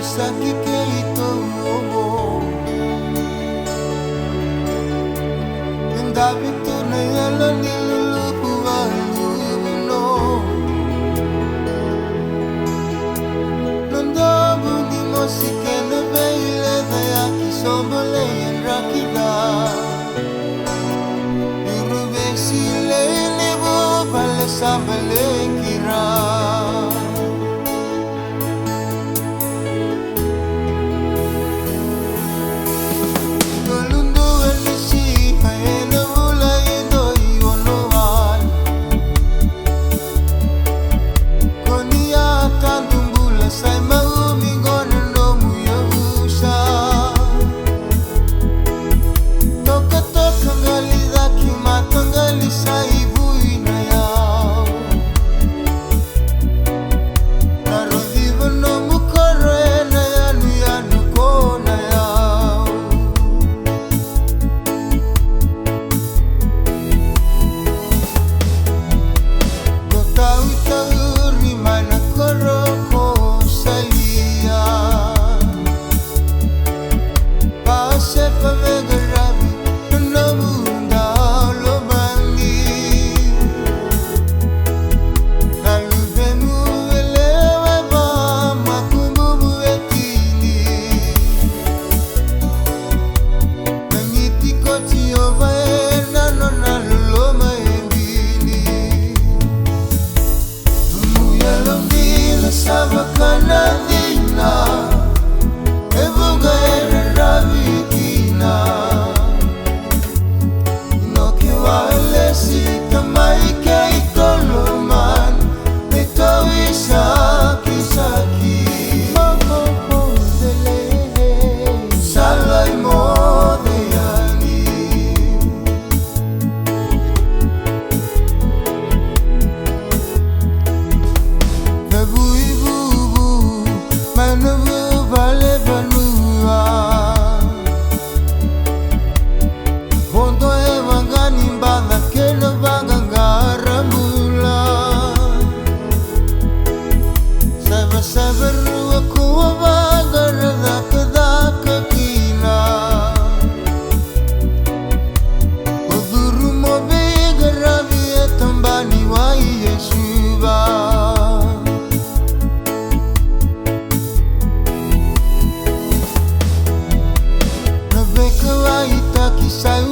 Saki ke ito mo Ang dapat to na yalan nilulupuan luno Nandabo ni mo si kena baile Dayaki sombole yan rakida Irube sile libo Bale sambale kira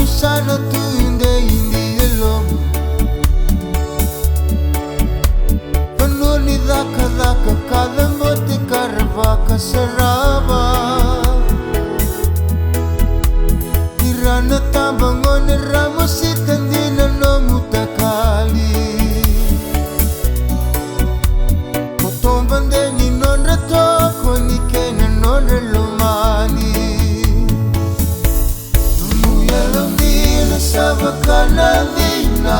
Sana tu inde indi elom Penuni daka kada moti karva kasaraba Irana tambangon ramos itandina no mutakali Motomban de ni non rato koni kena non relomani Sabakana dina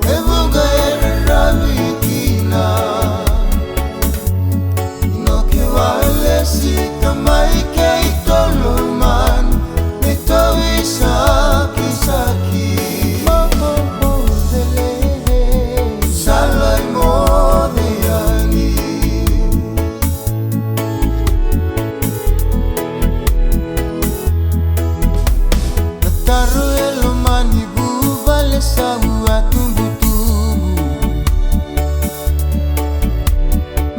Ebuga era rabikina No que vale si tamai que itoloman Nito isaki saki Salai modeyani Taru elomani bu vale sahu atumbutubu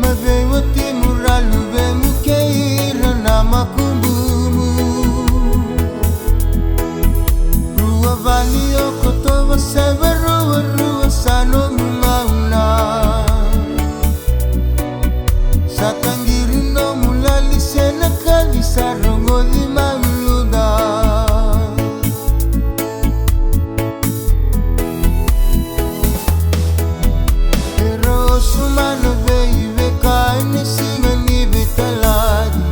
Mavewa timuralu vemu keira nama kumbumu Rua vani okoto vaseva rua sano mumauna Satangiri no mulali sena kali sarongo di mauluda Sumano baby kaini singa ni betaladi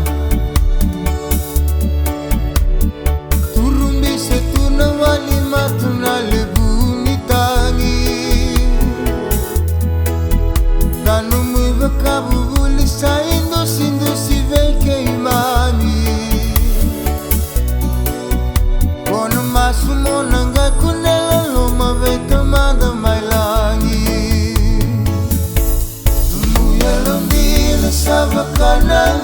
Turumbi se tuna wali matuna lebuni tangi Danu muiva kabu buli sa indu si veke imani Kono masumo nanga kunela loma veta manda mailangi Sabakana